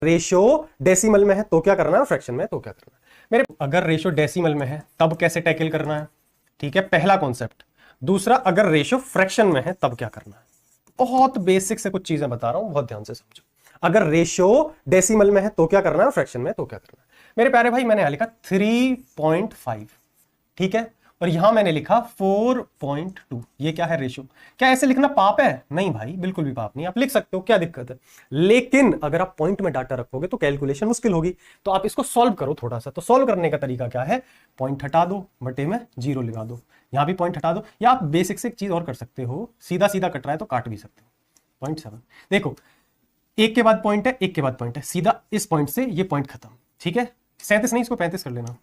Ratio decimal में है तो क्या करना है, फ्रैक्शन में है तो क्या करना है। मेरे अगर रेशियो डेसिमल में है तब कैसे टैकल करना है, ठीक है, पहला कॉन्सेप्ट। दूसरा, अगर रेशियो फ्रैक्शन में है तब क्या करना है। बहुत बेसिक से कुछ चीजें बता रहा हूं, बहुत ध्यान से समझो। अगर रेशियो डेसिमल में है तो क्या करना है, फ्रैक्शन में है तो क्या करना है। मेरे प्यारे भाई, मैंने यहां लिखा 3.5, ठीक है, और यहां मैंने लिखा 4.2। ये क्या है, रेशियो। क्या ऐसे लिखना पाप है? नहीं भाई, बिल्कुल भी पाप नहीं, आप लिख सकते हो, क्या दिक्कत है। लेकिन अगर आप पॉइंट में डाटा रखोगे तो कैलकुलेशन मुश्किल होगी। तो आप इसको सॉल्व करो थोड़ा सा। तो सॉल्व करने का तरीका क्या है, पॉइंट हटा दो, बटे में 0 लगा दो, यहां भी पॉइंट हटा दो, या आप बेसिक से एक चीज और कर सकते हो, सीधा सीधा कट रहा है तो काट भी सकते हो। 0.7 देखो, एक के बाद पॉइंट है, एक के बाद पॉइंट है, सीधा इस पॉइंट से ये पॉइंट खत्म, ठीक है। 37 नहीं, इसको 35 कर लेना,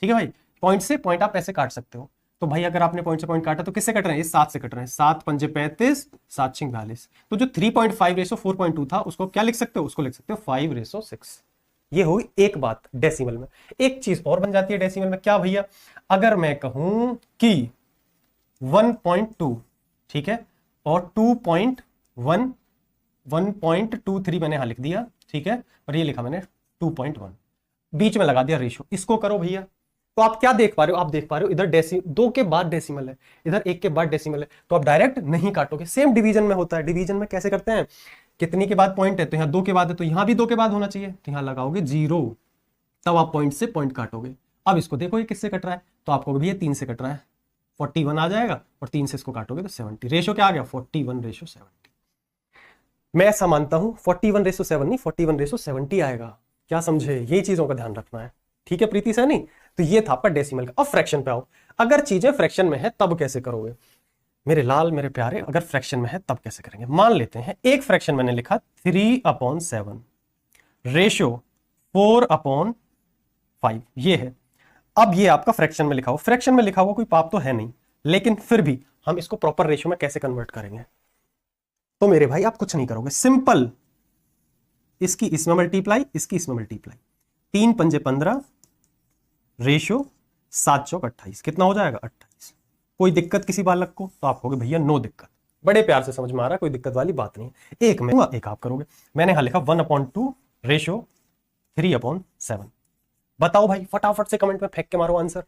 ठीक है भाई। पॉइंट से पॉइंट आप ऐसे काट सकते हो। तो भाई अगर आपने पॉइंट से पॉइंट काटा तो किससे कट रहे हैं, ये 7 से कट रहे हैं। 7 पंजे 35, 7 छिंग 42। तो जो 3.5 रेशो 4.2 था उसको क्या लिख सकते हो, उसको लिख सकते हो 5:6। ये होगी एक बात डेसिमल में। एक चीज और बन जाती है डेसिमल में, क्या भैया, अगर मैं कहूं कि 1.2, ठीक है, और 2.1, 1.23 मैंने यहां लिख दिया, ठीक है, और ये लिखा मैंने 2.1, बीच में लगा दिया रेशियो। इसको करो भैया, तो आप क्या देख पा रहे हो, आप देख पा रहे हो इधर दो के बाद डेसिमल है, इधर एक के बाद डेसिमल है, तो आप डायरेक्ट नहीं काटोगे। सेम डिवीजन में होता है। डिवीजन में कैसे करते हैं, कितनी के बाद पॉइंट है, तो यहां 2 के बाद है तो यहां भी 2 के बाद होना चाहिए, तो यहां लगाओगे 0, तब आप पॉइंट से पॉइंट काटोगे। अब इसको देखो ये किससे कट रहा है, तो आपको भी ये 3 से कट रहा है, 41 आ जाएगा, और 3 से इसको काटोगे तो 70। रेशो क्या आ गया, 41:70। मैं ऐसा मानता हूं 41:7 नहीं, 41:70 आएगा। क्या समझे, ये चीजों का ध्यान रखना है, ठीक है प्रीति सैनी। तो ये था आपका डेसिमल का। अब फ्रैक्शन पे आओ। अगर चीजें फ्रैक्शन में है तब कैसे करोगे मेरे लाल मेरे प्यारे, अगर फ्रैक्शन में है तब कैसे करेंगे। मान लेते हैं एक फ्रैक्शन मैंने लिखा 3/7, रेशियो 4/5, ये है। अब ये आपका फ्रैक्शन में लिखा हो, फ्रैक्शन में लिखा हुआ कोई पाप तो है नहीं, लेकिन फिर भी हम इसको प्रॉपर रेशियो में कैसे कन्वर्ट करेंगे। तो मेरे भाई आप कुछ नहीं करोगे, सिंपल, इसकी इसमें मल्टीप्लाई, इसकी इसमें मल्टीप्लाई, 3 पंजे 15, रेशियो 7 चौक 28, कितना हो जाएगा 28। कोई दिक्कत किसी बालक को, तो आप कहोगे भैया नो दिक्कत, बड़े प्यार से समझ में आ रहा है, कोई दिक्कत वाली बात नहीं है। एक में एक आप करोगे। मैंने यहां लिखा 1/2 रेशियो 3/7। बताओ भाई, फटाफट से कमेंट में फेंक के मारो आंसर।